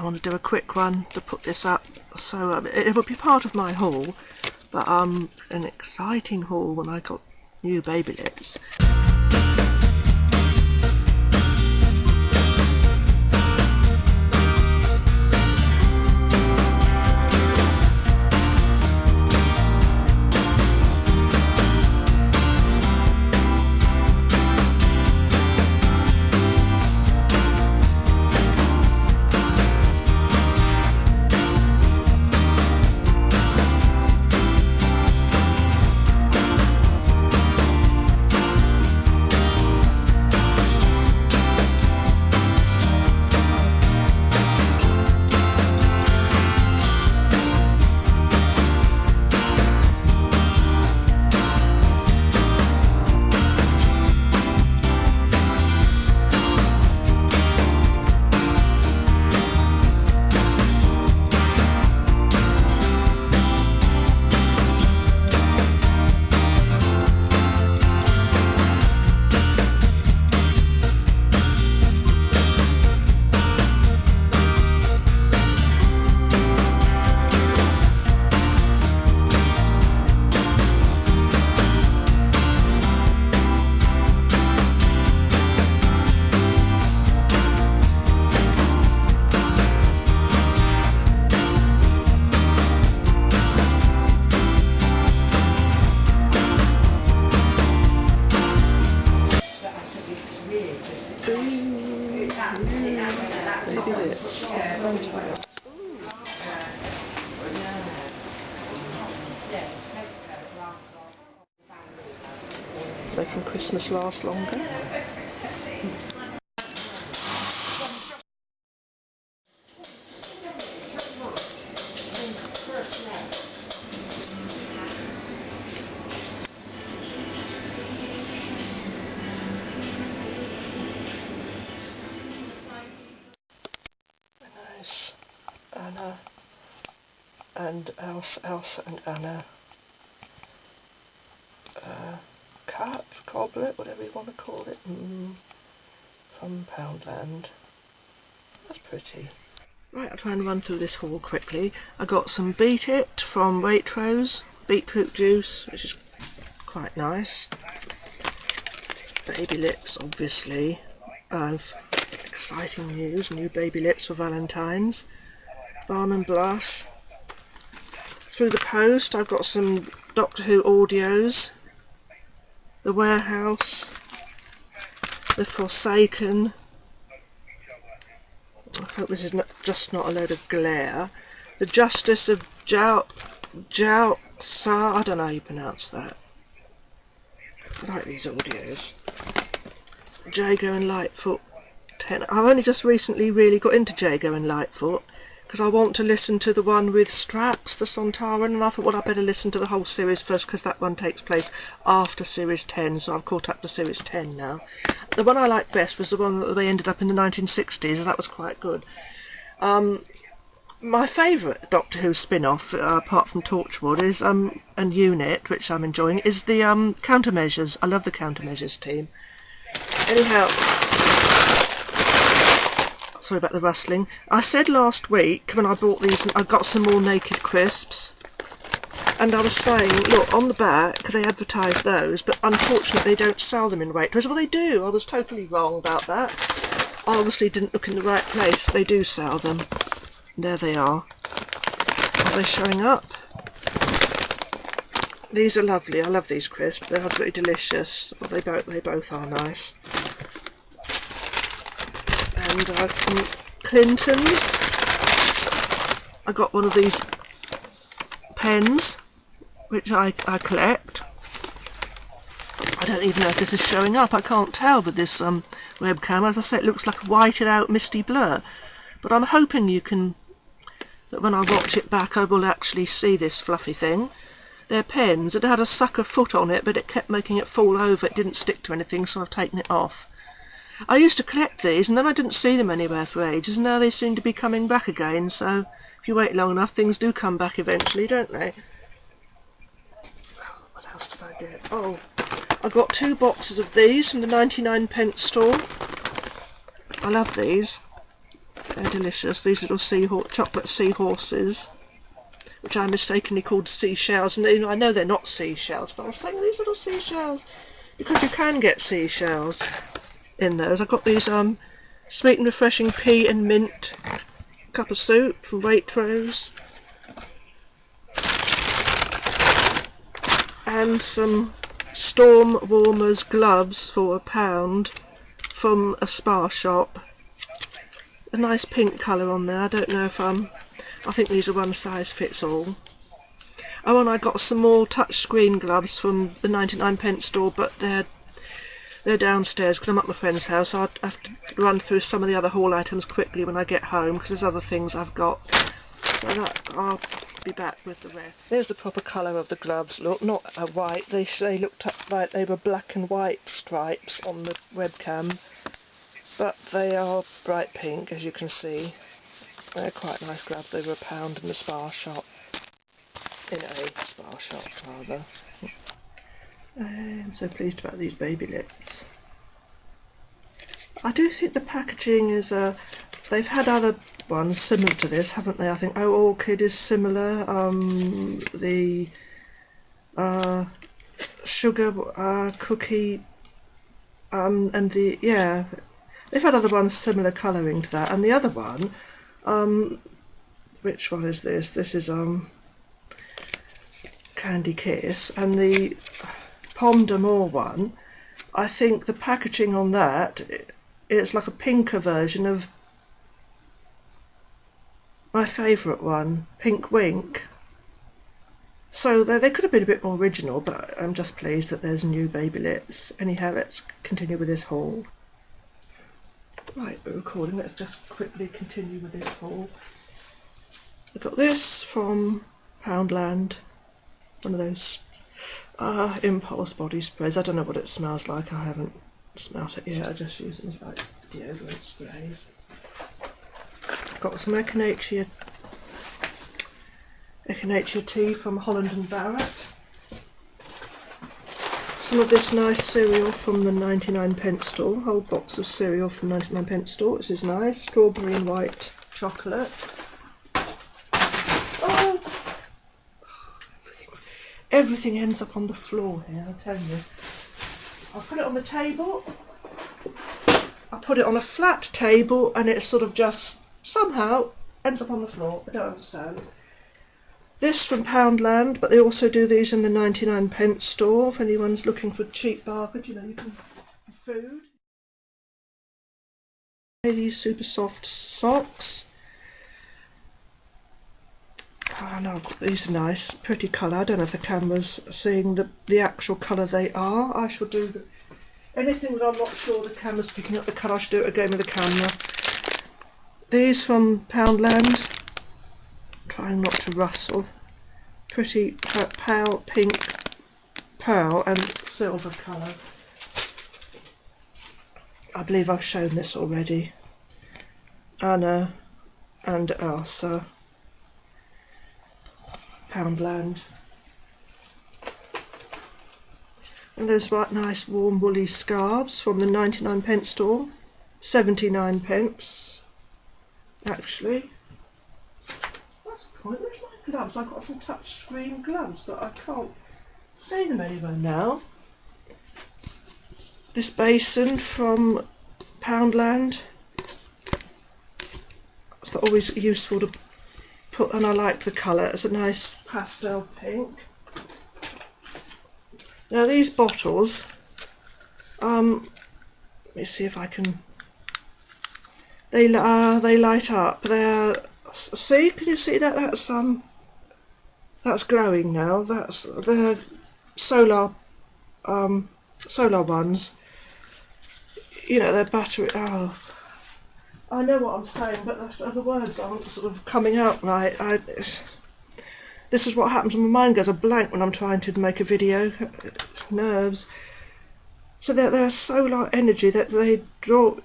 I want to do a quick one to put this up, so it will be part of my haul, but an exciting haul when I got new baby lips. Making Christmas last longer. Anna and Elsa and Anna cup, goblet, whatever you want to call it, from Poundland. That's pretty. Right, I'll try and run through this haul quickly. I got some Beat It from Waitrose, beetroot juice, which is quite nice. Baby lips, obviously. I've exciting news, new baby lips for Valentine's. Balm and blush. Through the post, I've got some Doctor Who audios. The Warehouse, The Forsaken. I hope this is just not a load of glare. The Justice of Sa, I don't know how you pronounce that. I like these audios. Jago and Lightfoot 10. I've only just recently really got into Jago and Lightfoot, because I want to listen to the one with Strax, the Sontaran, and I thought, well, I better listen to the whole series first, because that one takes place after series 10, so I've caught up to series 10 now. The one I liked best was the one that they ended up in the 1960s, and that was quite good. My favourite Doctor Who spin-off, apart from Torchwood, is and Unit, which I'm enjoying, is the Countermeasures. I love the Countermeasures team. Anyhow, sorry about the rustling. I said last week when I bought these, I got some more Naked Crisps, and I was saying, look, on the back they advertise those, but unfortunately they don't sell them in Waitrose. Well, they do. I was totally wrong about that. I obviously didn't look in the right place. They do sell them. There they are. Are they showing up? These are lovely. I love these crisps. They're absolutely delicious. Well, they both are nice. And from Clinton's, I got one of these pens, which I collect. I don't even know if this is showing up. I can't tell with this webcam. As I say, it looks like a whited out misty blur. But I'm hoping that when I watch it back I will actually see this fluffy thing. They're pens. It had a sucker foot on it, but it kept making it fall over. It didn't stick to anything, so I've taken it off. I used to collect these, and then I didn't see them anywhere for ages, and now they seem to be coming back again, so if you wait long enough, things do come back eventually, don't they? What else did I get? Oh, I got 2 boxes of these from the 99p store. I love these. They're delicious. These little chocolate seahorses, which I mistakenly called seashells. And I know they're not seashells, but I was saying these little seashells because you can get seashells in those. I got these sweet and refreshing pea and mint cup of soup from Waitrose, and some Storm Warmers gloves for £1 from a spa shop. A nice pink colour on there. I don't know if I think these are one size fits all. Oh, and I got some more touchscreen gloves from the 99p store, but they're downstairs because I'm at my friend's house, so I'll have to run through some of the other haul items quickly when I get home, because there's other things I've got. So I'll be back with the rest. There's the proper colour of the gloves. Look, not white. They looked like they were black and white stripes on the webcam, but they are bright pink, as you can see. They're quite nice gloves. They were £1 in the spa shop. In a spa shop, rather. I'm so pleased about these baby lips. I do think the packaging is they've had other ones similar to this, haven't they? I think Orchid is similar. The sugar cookie and they've had other ones similar colouring to that. And the other one, which one is this? This is Candy Kiss, and the Pomme d'Amour one, I think the packaging on that, it's like a pinker version of my favourite one, Pink Wink. So they could have been a bit more original, but I'm just pleased that there's new baby lips. Anyhow, let's continue with this haul. Right, we're recording. Let's just quickly continue with this haul. I got this from Poundland, one of those impulse body sprays. I don't know what it smells like. I haven't smelt it yet. I just use them as like deodorant sprays. Got some Echinacea tea from Holland and Barrett. Some of this nice cereal from the 99p store. Whole box of cereal from 99p store. This is nice. Strawberry and white chocolate. Oh! Everything ends up on the floor here, I tell you. I put it on the table. I put it on a flat table and it sort of just somehow ends up on the floor. I don't understand. This from Poundland, but they also do these in the 99p store if anyone's looking for cheap bargain, you can for food. These super soft socks. Oh no, these are nice, pretty colour. I don't know if the camera's seeing the actual colour they are. I shall do anything that I'm not sure the camera's picking up the colour, I should do it again with the camera. These from Poundland, trying not to rustle. Pretty pale pink pearl and silver colour. I believe I've shown this already. Anna and Elsa. Poundland. And those right nice warm woolly scarves from the 99p store. 79p actually. That's the point. Where's my gloves? I've got some touchscreen gloves, but I can't see them anywhere now. This basin from Poundland. I thought always useful to put, and I like the colour. It's a nice pastel pink. Now these bottles, let me see if I can. They light up. They're, see, can you see that? That's glowing now. That's the solar ones. They're battery. Oh, I know what I'm saying, but the words aren't sort of coming out right. This is what happens when my mind goes a blank when I'm trying to make a video. Nerves. So they're solar energy that they draw.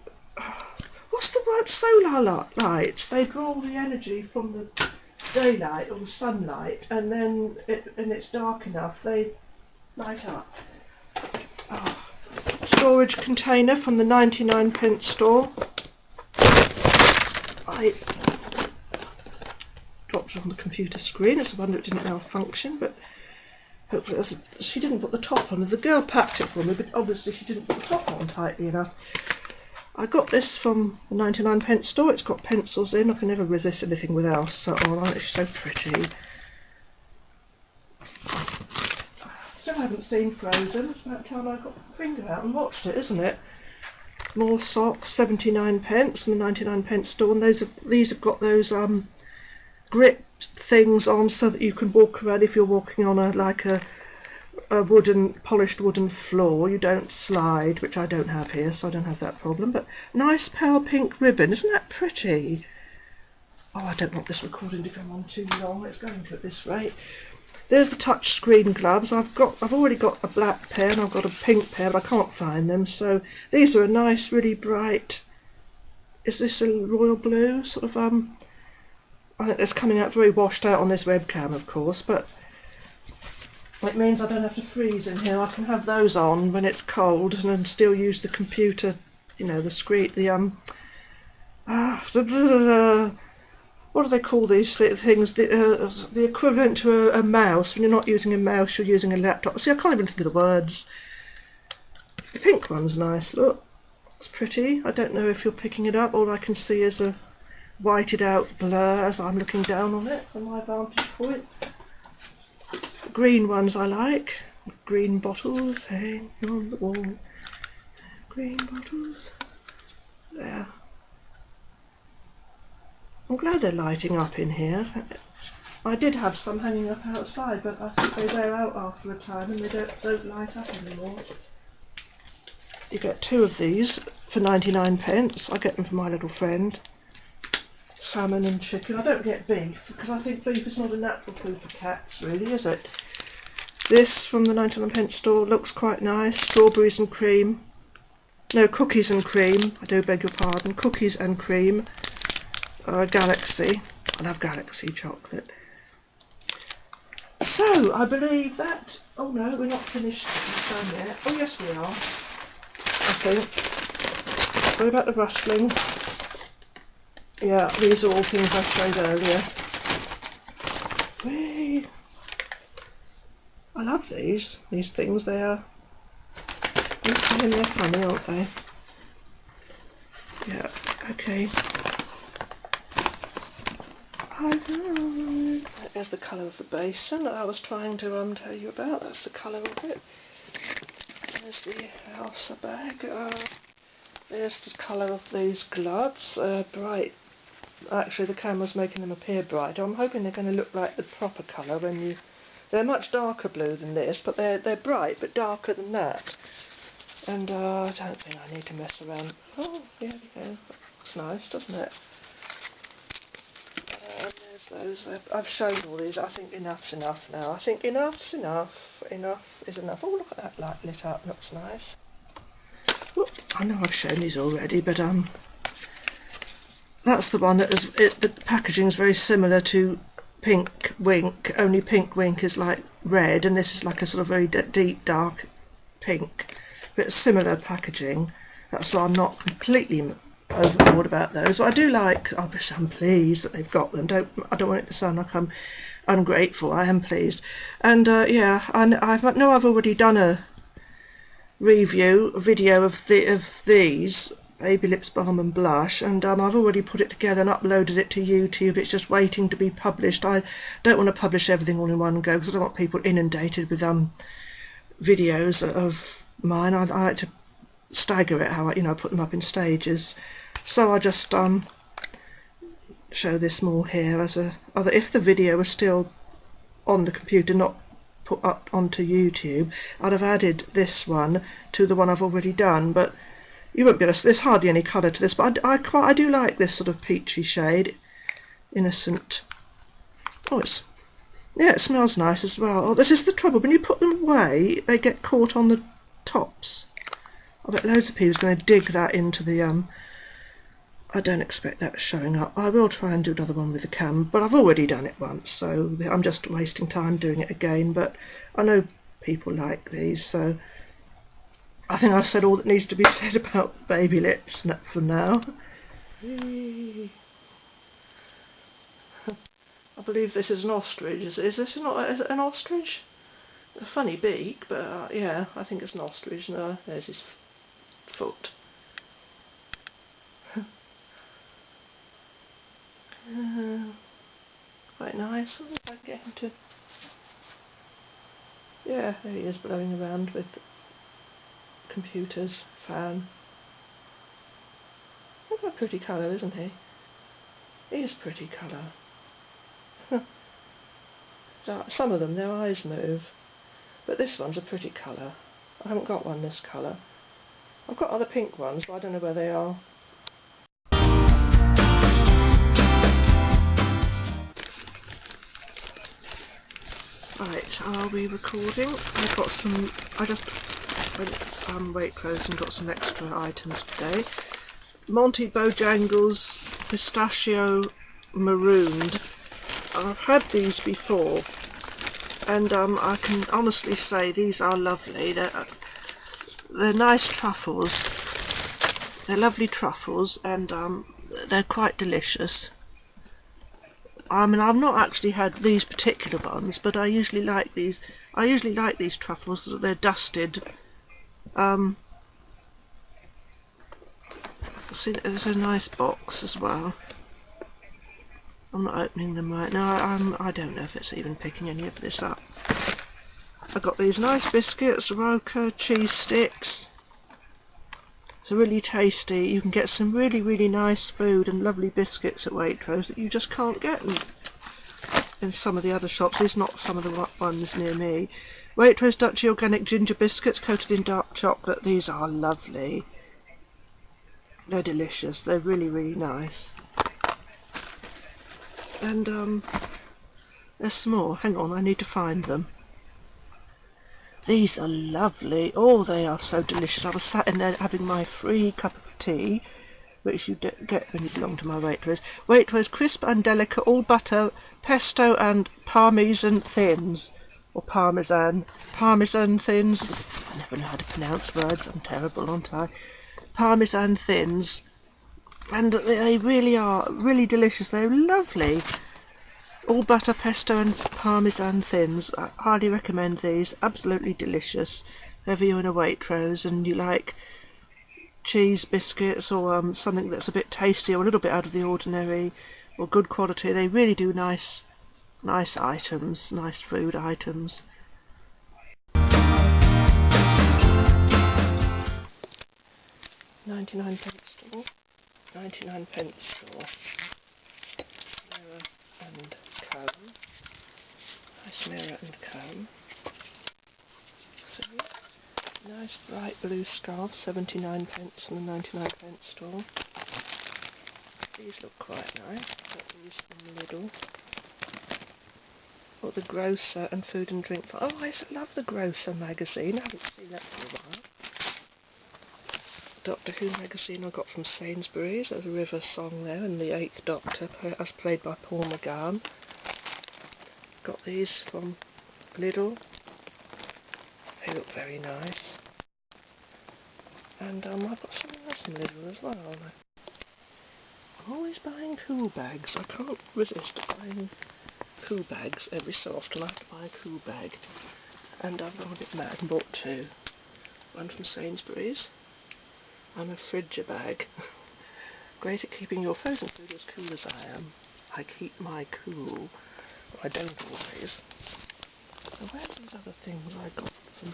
What's the word? Solar lights. They draw the energy from the daylight or the sunlight, and then it's dark enough, they light up. Oh. Storage container from the 99p store. I dropped it on the computer screen. It's a wonder it didn't malfunction, but hopefully she didn't put the top on. The girl packed it for me, but obviously she didn't put the top on tightly enough. I got this from the 99p store. It's got pencils in. I can never resist anything with Elsa on. It's so pretty. Still haven't seen Frozen. It's about time I got my finger out and watched it, isn't it? More socks, 79p from the 99p store, and these have got those grip things on so that you can walk around if you're walking on a polished wooden floor. You don't slide, which I don't have here, so I don't have that problem. But nice pale pink ribbon, isn't that pretty? Oh, I don't want this recording to go on too long. It's going to at this rate. There's the touch screen gloves. I've already got a black pair and I've got a pink pair, but I can't find them. So these are a nice, really bright. Is this a royal blue sort of? I think it's coming out very washed out on this webcam, of course, but it means I don't have to freeze in here. I can have those on when it's cold and then still use the computer. You know, the screen. What do they call these things? The equivalent to a mouse. When you're not using a mouse, you're using a laptop. See, I can't even think of the words. The pink one's nice, look. It's pretty. I don't know if you're picking it up. All I can see is a whited out blur as I'm looking down on it from my vantage point. The green ones I like. Green bottles hanging on the wall. Green bottles. There. I'm glad they're lighting up in here. I did have some hanging up outside, but I think they wear out after a time and they don't light up anymore. You get 2 of these for 99p. I get them for my little friend. Salmon and chicken. I don't get beef because I think beef is not a natural food for cats, really, is it? This from the 99p store looks quite nice. Strawberries and cream. No, cookies and cream. I do beg your pardon. Cookies and cream. Galaxy. I love Galaxy chocolate. So, I believe that... Oh no, we're not finished yet. Oh yes we are. I think. Sorry about the rustling. Yeah, these are all things I showed earlier. Whee! I love these things. They are... They're funny, aren't they? Yeah, okay. There's the colour of the basin that I was trying to tell you about. That's the colour of it. There's the Elsa bag. There's the colour of these gloves. Bright. Actually, the camera's making them appear bright. I'm hoping they're going to look like the proper colour when you... They're much darker blue than this, but they're bright, but darker than that. And I don't think I need to mess around. Oh, yeah, yeah. Looks nice, doesn't it? There's those. I've shown all these. I think enough's enough now. I think enough's enough. Enough is enough. Oh, look at that light lit up. Looks nice. Well, I know I've shown these already, but that's the one that is. The packaging's very similar to Pink Wink. Only Pink Wink is like red, and this is like a sort of very deep dark pink. But similar packaging. That's why I'm not completely overboard about those. But I do like, obviously I'm pleased that they've got them. I don't want it to sound like I'm ungrateful. I am pleased. And yeah, I've already done a video of these Baby Lips Balm and Blush, and I've already put it together and uploaded it to YouTube. It's just waiting to be published. I don't want to publish everything all in one go because I don't want people inundated with videos of mine. I like to stagger it, how I put them up in stages. So I just show this more here as if the video was still on the computer, not put up onto YouTube, I'd have added this one to the one I've already done. But you won't be able to, there's hardly any colour to this, but I do like this sort of peachy shade, innocent. Oh, it smells nice as well. Oh, this is the trouble, when you put them away, they get caught on the tops. I bet loads of people are going to dig that into the I don't expect that showing up. I will try and do another one with the cam, but I've already done it once, so I'm just wasting time doing it again. But I know people like these, so I think I've said all that needs to be said about baby lips for now. I believe this is an ostrich. Is this not an ostrich? A funny beak, but yeah, I think it's an ostrich. No, there's his foot. Quite nice. I wonder if I can get him to... Yeah, there he is blowing around with computers, fan. Look at a pretty colour, isn't he? He is pretty colour. Some of them, their eyes move. But this one's a pretty colour. I haven't got one this colour. I've got other pink ones, but I don't know where they are. Right, are we recording? I just went Waitrose and got some extra items today. Monty Bojangles Pistachio Marooned. I've had these before, and I can honestly say these are lovely. They're nice truffles. They're lovely truffles, and they're quite delicious. I mean, I've not actually had these particular ones, but I usually like these. I usually like these truffles that they're dusted. See, there's a nice box as well. I'm not opening them right now. I don't know if it's even picking any of this up. I got these nice biscuits, Roca cheese sticks. It's really tasty. You can get some really, really nice food and lovely biscuits at Waitrose that you just can't get in some of the other shops. These are not some of the ones near me. Waitrose Dutchy Organic Ginger Biscuits coated in dark chocolate. These are lovely. They're delicious. They're really, really nice. And they're small. Hang on, I need to find them. These are lovely. Oh, they are so delicious. I was sat in there having my free cup of tea, which you get when you belong to my Waitrose. Waitrose crisp and delicate all butter, pesto and parmesan thins. Or parmesan thins. I never know how to pronounce words. I'm terrible, aren't I? Parmesan thins. And they really are really delicious. They're lovely. All butter, pesto and parmesan thins. I highly recommend these. Absolutely delicious. Whenever you're in a Waitrose and you like cheese biscuits or something that's a bit tasty or a little bit out of the ordinary or good quality, they really do nice items, nice food items. 99p store. 99p store. Mirror and comb. Nice mirror and comb. See? Nice bright blue scarf, 79p from the 99p store. These look quite nice. Got these from Lidl. Got the Grocer and Food and Drink. Oh, I love the Grocer magazine. I haven't seen that for a while. Doctor Who magazine I got from Sainsbury's. There's a River song there, and the 8th Doctor, as played by Paul McGann. Got these from Lidl. They look very nice. And I've got something else from Lidl as well. I'm always buying cool bags. I can't resist buying cool bags every so often. I have to buy a cool bag. And I've gone a bit mad and bought two. One from Sainsbury's. And a Fridger bag. Great at keeping your frozen food as cool as I am. I keep my cool. Well, I don't always. So where's these other things I got from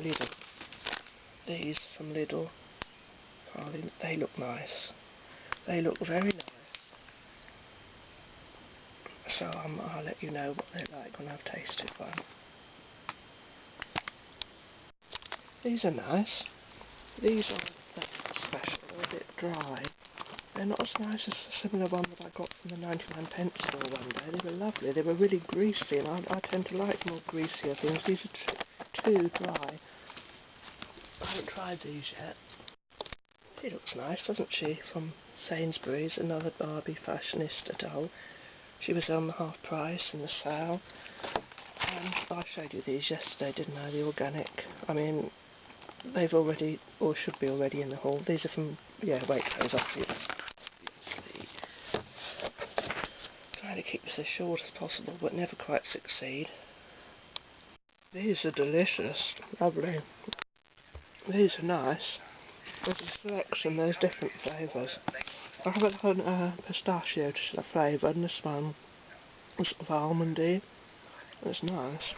Lidl? These from Lidl. They look nice. They look very nice. So I'll let you know what they're like when I've tasted one. These are nice. These are special, they're a bit dry. They're not as nice as the similar one that I got from the 99p store one day. They were lovely, they were really greasy, and I tend to like more greasier things. These are too dry. I haven't tried these yet. She looks nice, doesn't she? From Sainsbury's, another Barbie Fashionista doll. She was on the half price in the sale. And I showed you these yesterday, didn't I? The organic. I mean, they've already, or should be already in the haul. These are from, yeah, Waitrose, obviously. Trying to to keep this as short as possible, but never quite succeed. These are delicious, lovely. These are nice. There's a selection, there's different flavours. I haven't had a pistachio flavour, and this one is sort of almondy. It's nice.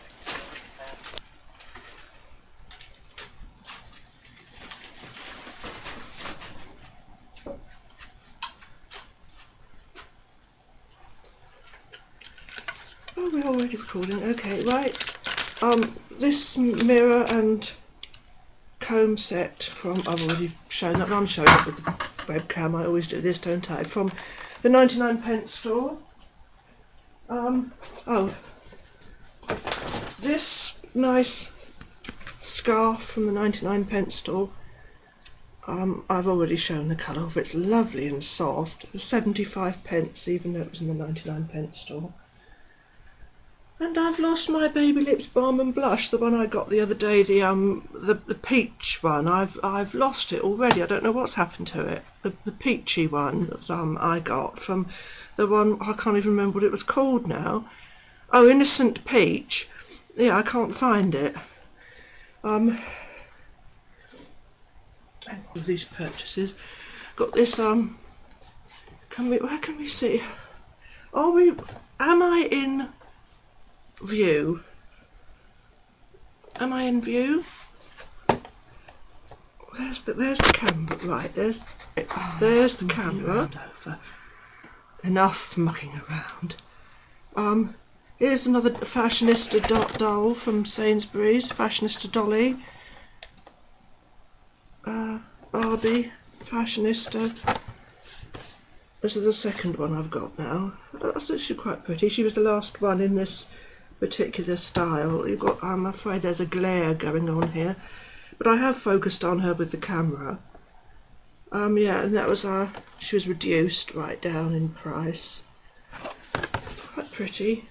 Oh, we're already recording. Okay, right. This mirror and comb set from, I've already shown that, I'm showing it with the webcam, I always do this, don't I, from the 99p store. Oh, this nice scarf from the 99p store, I've already shown the colour of it. It's lovely and soft. It was 75p, even though it was in the 99p store. And I've lost my Baby Lips Balm and Blush, the one I got the other day, the peach one. I've lost it already. I don't know what's happened to it. The peachy one that I got from the one, I can't even remember what it was called now. Oh, Innocent Peach. Yeah, I can't find it. With these purchases, got this. Where can we see? Am I in view? Am I in view? There's the camera, right, there's the camera. Enough mucking around. Here's another Fashionista doll from Sainsbury's, Fashionista dolly. Barbie Fashionista. This is the second one I've got now. That's actually quite pretty. She was the last one in this particular style. You've got, I'm afraid there's a glare going on here, but I have focused on her with the camera. Yeah, and that was she was reduced right down in price. Quite pretty.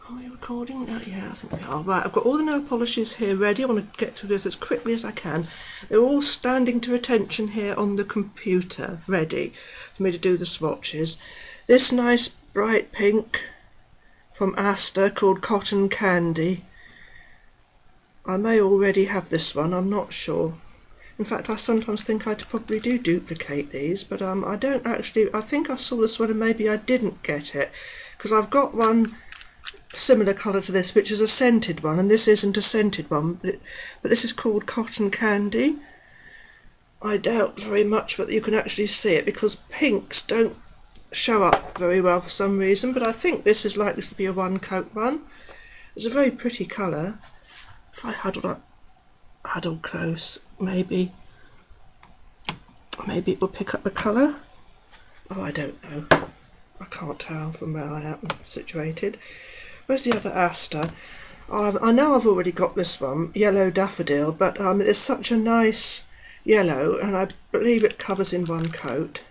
Are we recording now? Yeah, I think we are. Right, I've got all the nail polishes here ready. I want to get through this as quickly as I can. They're all standing to attention here on the computer, ready for me to do the swatches. This nice bright pink from Astor called Cotton Candy. I may already have this one, I'm not sure. In fact, I sometimes think I probably do duplicate these, but I don't actually. I think I saw this one and maybe I didn't get it, because I've got one similar colour to this, which is a scented one, and this isn't a scented one, but this is called Cotton Candy. I doubt very much whether you can actually see it, because pinks don't show up very well for some reason, but I think this is likely to be a one coat one. It's a very pretty colour. If I huddle close, maybe it will pick up the colour. Oh, I don't know. I can't tell from where I am situated. Where's the other Astor? I know I've already got this one, Yellow Daffodil, but it's such a nice yellow, and I believe it covers in one coat.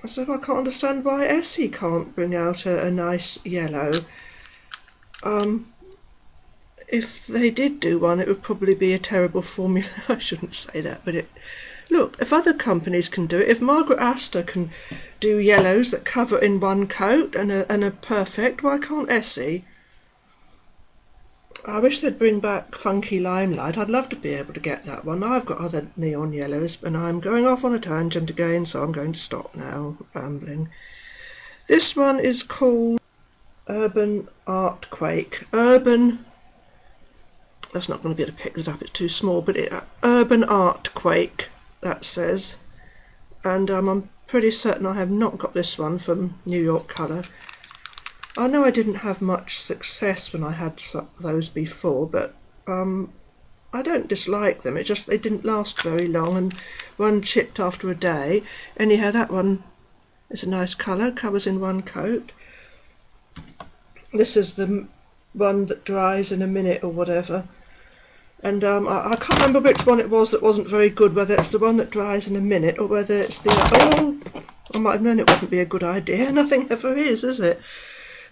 So I can't understand why Essie can't bring out a nice yellow. If they did do one, it would probably be a terrible formula. I shouldn't say that, but look, if other companies can do it, if Margaret Astor can do yellows that cover in one coat and are perfect, why can't Essie? I wish they'd bring back Funky Limelight. I'd love to be able to get that one. I've got other neon yellows, and I'm going off on a tangent again, so I'm going to stop now, rambling. This one is called Urban Art Quake. That's not going to be able to pick that up, it's too small, but Urban Art Quake, that says. And I'm pretty certain I have not got this one from New York Colour. I know I didn't have much success when I had those before, but I don't dislike them. It's just they didn't last very long, and one chipped after a day. Anyhow, that one is a nice colour, covers in one coat. This is the one that dries in a minute or whatever. And I can't remember which one it was that wasn't very good, whether it's the one that dries in a minute or whether it's the... Oh, I might have known it wouldn't be a good idea. Nothing ever is it?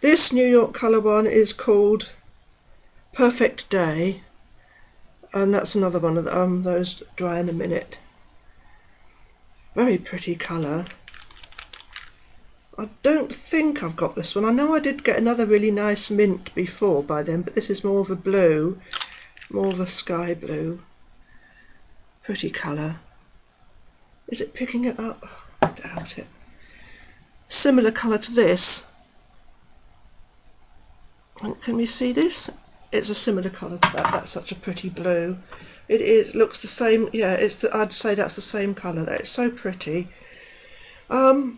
This New York Colour one is called Perfect Day, and that's another one of those that dry in a minute. Very pretty colour. I don't think I've got this one. I know I did get another really nice mint before by them, but this is more of a blue, more of a sky blue. Pretty colour. Is it picking it up? I doubt it. Similar colour to this. Can we see this? It's a similar colour to that. That's such a pretty blue. It is. Looks the same. Yeah, I'd say that's the same colour. It's so pretty. Now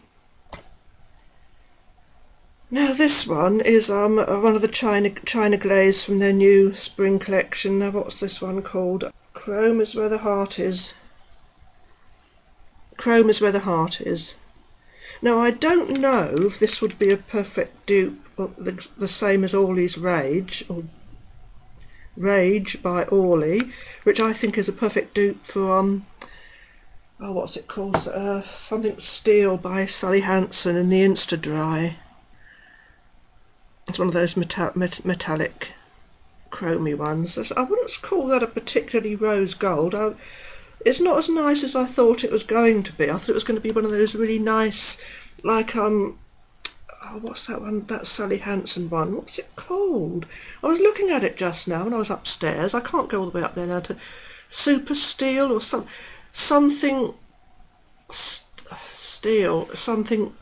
this one is one of the China Glaze from their new spring collection. Now what's this one called? Chrome is where the heart is. Chrome is where the heart is. Now I don't know if this would be a perfect dupe, or the same as Orly's Rage, or Rage by Orly, which I think is a perfect dupe for oh, what's it called? Something Steel by Sally Hansen in the Insta Dri. It's one of those metallic chromy ones. I wouldn't call that a particularly rose gold. It's not as nice as I thought it was going to be. I thought it was going to be one of those really nice, like, oh, what's that one? That Sally Hansen one. What's it called? I was looking at it just now when I was upstairs. I can't go all the way up there now to Super Steel or something Steel, something.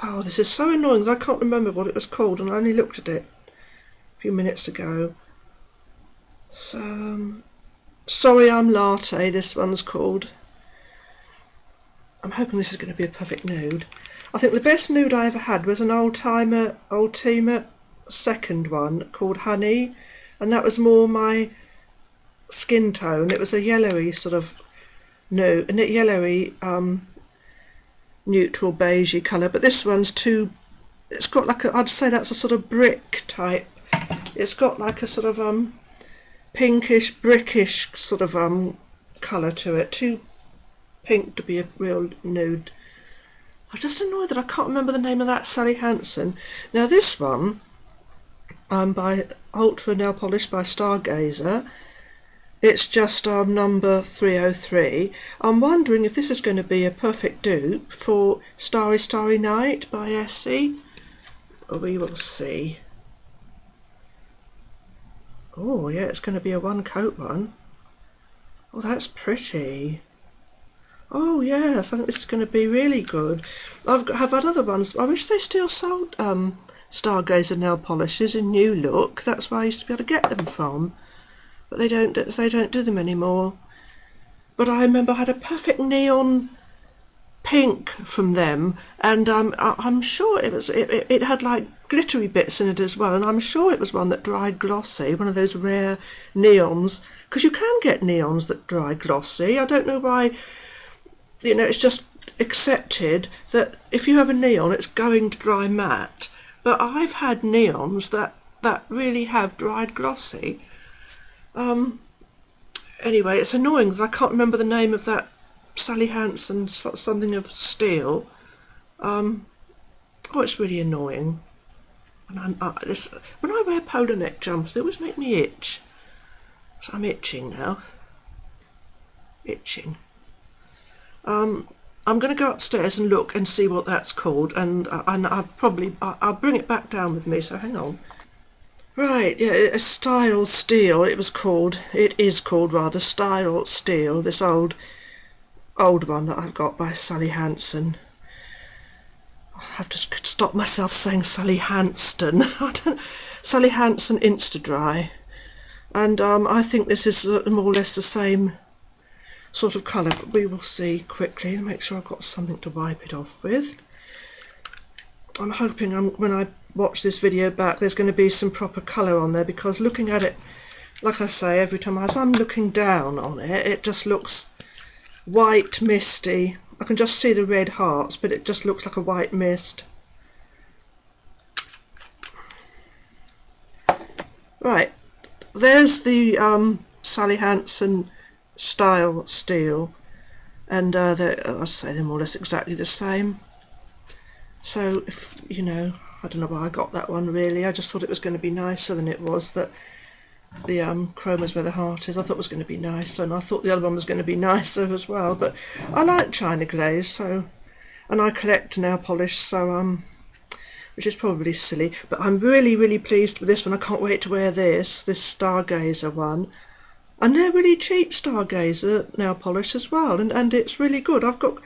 Oh, this is so annoying that I can't remember what it was called, and I only looked at it a few minutes ago. Sorry, I'm Latte, this one's called. I'm hoping this is going to be a perfect nude. I think the best nude I ever had was an Ultima second one called Honey, and that was more my skin tone. It was a yellowy sort of nude, a yellowy neutral beigey colour, but this one's it's got like I'd say that's a sort of brick type. It's got like a sort of pinkish, brickish sort of colour to it. Too pink to be a real nude. I'm just annoyed that I can't remember the name of that Sally Hansen. Now this one, by Ultra Nail Polish by Stargazer, it's just number 303. I'm wondering if this is going to be a perfect dupe for Starry Starry Night by Essie. We will see. Oh yeah, it's going to be a one coat one. Oh, that's pretty. Oh yes, I think this is going to be really good. Have had other ones. I wish they still sold Stargazer nail polishes in new look. That's where I used to be able to get them from, but they don't do them anymore. But I remember I had a perfect neon pink from them, and I'm sure it had like glittery bits in it as well, and I'm sure it was one that dried glossy, one of those rare neons, because you can get neons that dry glossy. I don't know why, you know, it's just accepted that if you have a neon it's going to dry matte, but I've had neons that really have dried glossy. Anyway, it's annoying that I can't remember the name of that Sally Hansen something of Steel. Oh, it's really annoying. And when I wear polo neck jumpers, they always make me itch. So I'm itching now. Itching. I'm going to go upstairs and look and see what that's called, and I'll bring it back down with me. So hang on. Right, yeah, a Style Steel. It is called rather Style Steel. This old one that I've got by Sally Hansen. I have to stop myself saying Sally Hansen. Sally Hanson Insta Dri, and I think this is more or less the same sort of colour, but we will see quickly and make sure I've got something to wipe it off with. I'm hoping when I watch this video back there's going to be some proper colour on there, because looking at it, like I say, every time as I'm looking down on it, it just looks white, misty. I can just see the red hearts, but it just looks like a white mist. Right, there's the Sally Hansen Style Steel, and I'll say they're more or less exactly the same. So, I don't know why I got that one really. I just thought it was going to be nicer than it was. That chrome is where the heart is. I thought it was going to be nice, and I thought the other one was going to be nicer as well. But I like China Glaze, so, and I collect nail polish, so which is probably silly. But I'm really, really pleased with this one. I can't wait to wear this Stargazer one. And they're really cheap, Stargazer nail polish as well, and it's really good. I've got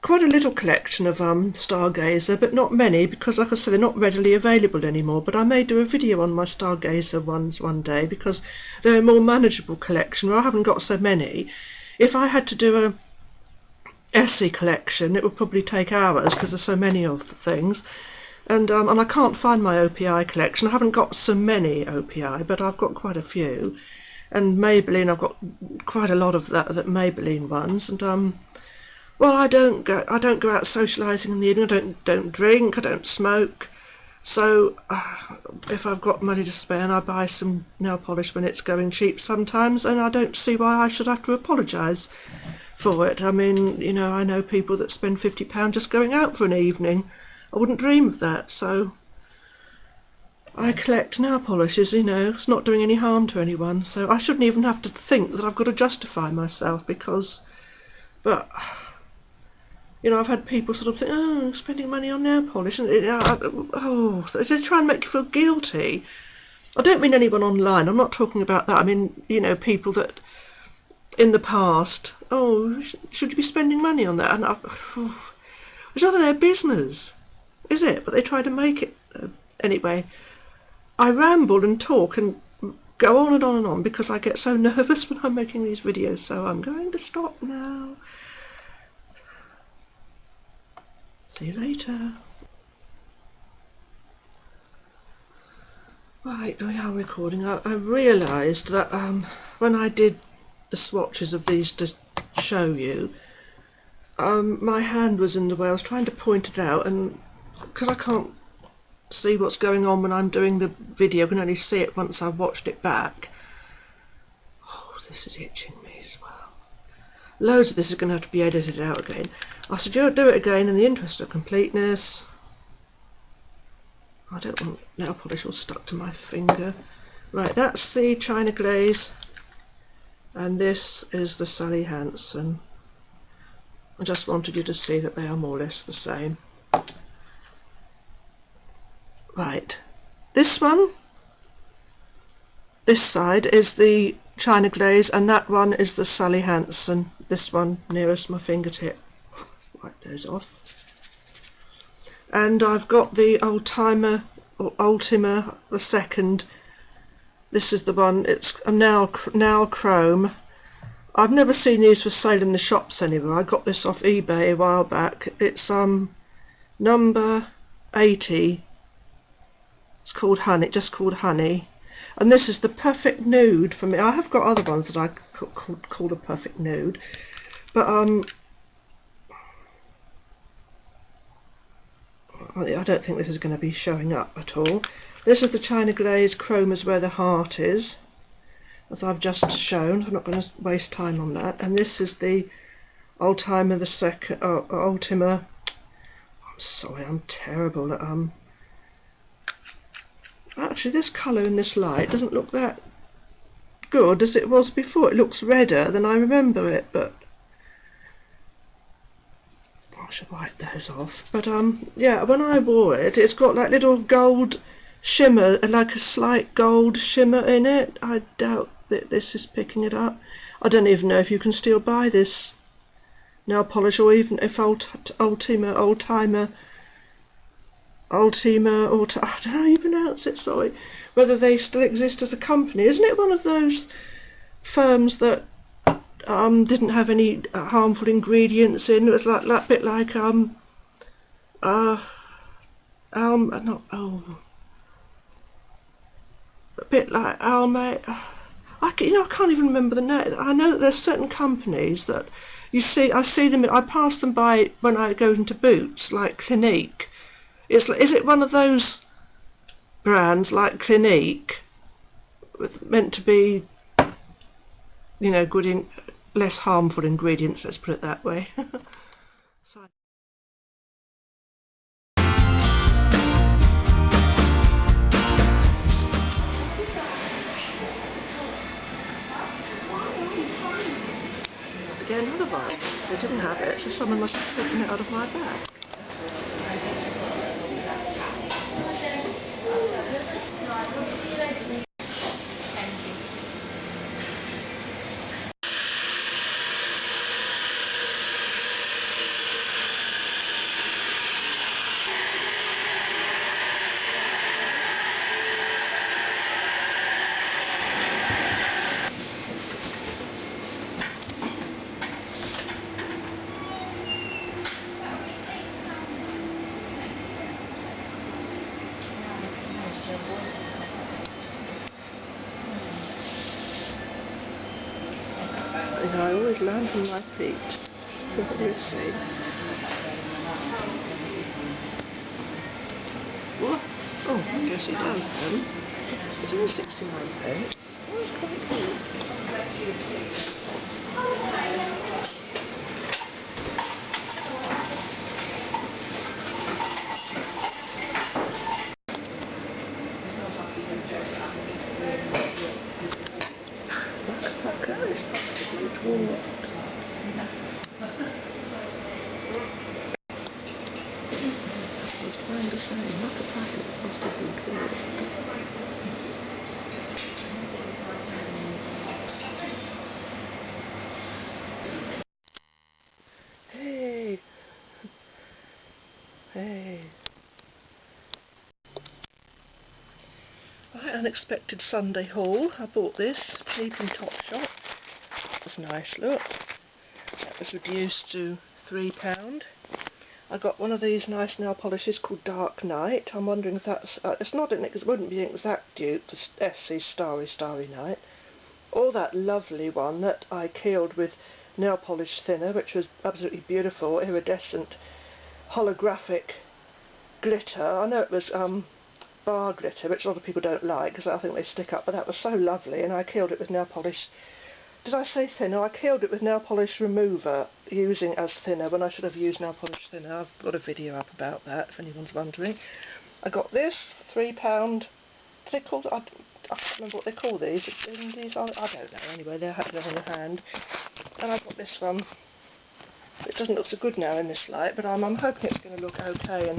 quite a little collection of Stargazer, but not many, because like I said, they're not readily available anymore. But I may do a video on my Stargazer ones one day, because they're a more manageable collection, where I haven't got so many. If I had to do a Essie collection, it would probably take hours, because there's so many of the things. And I can't find my OPI collection. I haven't got so many OPI, but I've got quite a few. And Maybelline, I've got quite a lot of that Maybelline ones. And well, I don't go out socialising in the evening. I don't drink. I don't smoke. So if I've got money to spare, and I buy some nail polish when it's going cheap sometimes, and I don't see why I should have to apologise for it. I mean, you know, I know people that spend £50 just going out for an evening. I wouldn't dream of that. So I collect nail polishes, you know, it's not doing any harm to anyone, so I shouldn't even have to think that I've got to justify myself, because, but, you know, I've had people sort of think, oh, spending money on nail polish, and oh, they try and make you feel guilty. I don't mean anyone online, I'm not talking about that. I mean, you know, people that in the past, oh, should you be spending money on that? And it's none of their business, is it? But they try to make it anyway. I ramble and talk and go on and on and on because I get so nervous when I'm making these videos, so I'm going to stop now. See you later. Right, we are recording. I realised that when I did the swatches of these to show you, my hand was in the way. I was trying to point it out, and because I can't see what's going on when I'm doing the video, I can only see it once I've watched it back. Oh, this is itching me as well. Loads of this is going to have to be edited out again. I suggest do it again in the interest of completeness. I don't want nail polish all stuck to my finger. Right, that's the China Glaze, and this is the Sally Hansen. I just wanted you to see that they are more or less the same. Right, this one, this side is the China Glaze, and that one is the Sally Hansen. This one nearest my fingertip. Wipe those off. And I've got the Ultima, or Ultima, the second. This is the one, it's a now chrome. I've never seen these for sale in the shops anywhere. I got this off eBay a while back. It's number 80. It's called Honey, just called Honey. And this is the perfect nude for me. I have got other ones that I call a perfect nude. But I don't think this is going to be showing up at all. This is the China Glaze Chrome is where the heart is, as I've just shown. I'm not going to waste time on that. And this is the Ultima, the second, Ultima. I'm sorry, I'm terrible at actually, this colour in this light doesn't look that good as it was before. It looks redder than I remember it, but I should wipe those off. But yeah, when I wore it, it's got like little gold shimmer, like a slight gold shimmer in it. I doubt that this is picking it up. I don't even know if you can still buy this nail polish, or even if Ultima, I don't know how you pronounce it, sorry, whether they still exist as a company. Isn't it one of those firms that didn't have any harmful ingredients in? It was like that bit like a bit like Alma. I can't even remember the name. I know that there's certain companies that you see. I see them. I pass them by when I go into Boots, like Clinique. Is it one of those brands like Clinique, meant to be, you know, good, less harmful ingredients, let's put it that way. another one. They didn't have it, so someone must have taken it out of my bag. I always land on my feet. What do you see? What? Oh, I guess it does then. It's only 69p. Oh, it's quite cool. Look, it's possibly dwarfed. I was trying to say, not a packet, it must have been dwarfed. Hey! Hey! Right, unexpected Sunday haul. I bought this, cheap in Topshop. That was nice, look. That was reduced to £3. I got one of these nice nail polishes called Dark Night. I'm wondering if that's... it's not an... it wouldn't be an exact dupe to SC Starry Night. Or that lovely one that I killed with nail polish thinner, which was absolutely beautiful, iridescent, holographic glitter. I know it was bar glitter, which a lot of people don't like because I think they stick up, but that was so lovely, and I killed it with nail polish. Did I say thinner? I killed it with nail polish remover, using as thinner when I should have used nail polish thinner. I've got a video up about that if anyone's wondering. I got this, £3. They called, I can't remember what they call these. These are, I don't know. Anyway, they're on the hand. And I got this one. It doesn't look so good now in this light, but I'm hoping it's going to look okay. And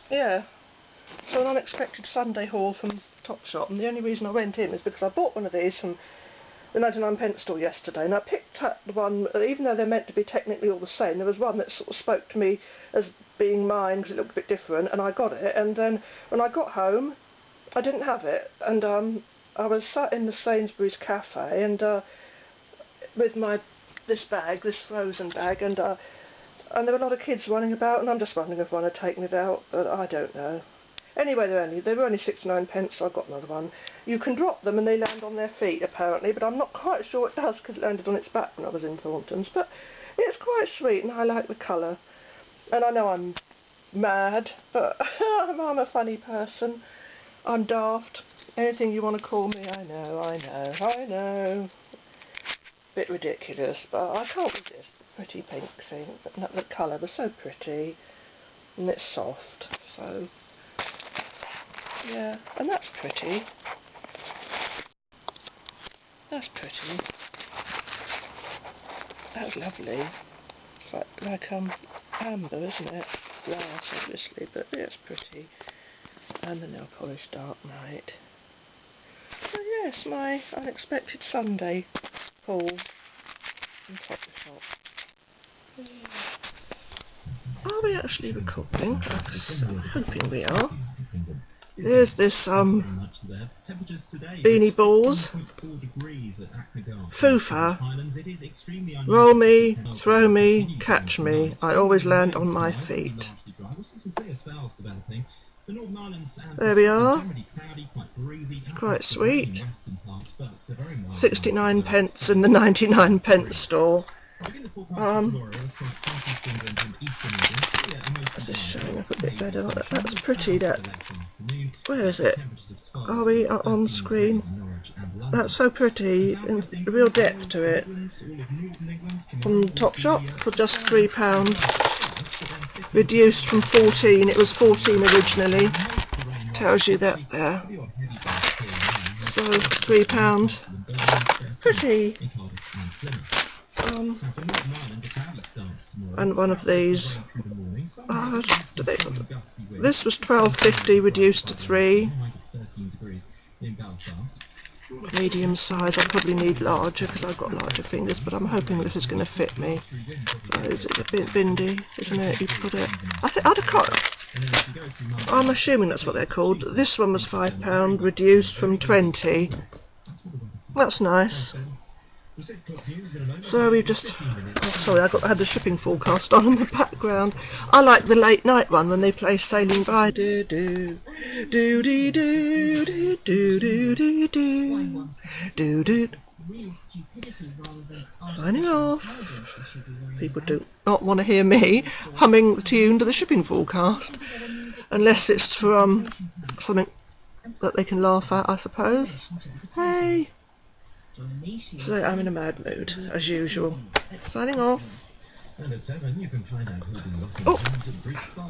yeah. So an unexpected Sunday haul from Topshop, and the only reason I went in is because I bought one of these from the 99p store yesterday, and I picked up the one, even though they're meant to be technically all the same, there was one that sort of spoke to me as being mine because it looked a bit different, and I got it, and then when I got home I didn't have it, and I was sat in the Sainsbury's cafe and with this bag, this frozen bag, and there were a lot of kids running about, and I'm just wondering if one had taken it out, but I don't know. Anyway, they were only 69p, so I got another one. You can drop them and they land on their feet, apparently, but I'm not quite sure it does because it landed on its back when I was in Thornton's. But it's quite sweet and I like the colour. And I know I'm mad, but I'm a funny person. I'm daft. Anything you want to call me, I know. Bit ridiculous, but I can't resist the pretty pink thing. But the colour was so pretty, and it's soft, so... yeah, and that's pretty. That's pretty. That's lovely. It's like amber, isn't it? Glass, obviously, but yeah, it's pretty. And the nail polish Dark Night. So yes, my unexpected Sunday haul from Topshop. Are we actually recording? I'm hoping we are. There's this beanie balls, Fufa, roll me, throw me, catch me, I always land on my feet. There we are, quite sweet, 69p in the 99p store. This is showing up a bit better. That's pretty. Where is it? Are we on screen? That's so pretty, and real depth to it. From Topshop for just £3. Reduced from 14. It was 14 originally. Tells you that there. So £3. Pretty. and one of these. This was £12.50 reduced to 3. Medium size. I probably need larger because I've got larger fingers, but I'm hoping this is going to fit me. It's a bit bindy, isn't it? You put it. I'm assuming that's what they're called. This one was £5 reduced from 20. That's nice. So we've just... Oh, sorry, I had the shipping forecast on in the background. I like the late night one when they play Sailing By. Do do do do do do do do do do do. Signing off. People do not want to hear me humming the tune to the shipping forecast, unless it's from something that they can laugh at, I suppose. Hey. So I'm in a mad mood, as usual. Signing off. And at 7 you can find out who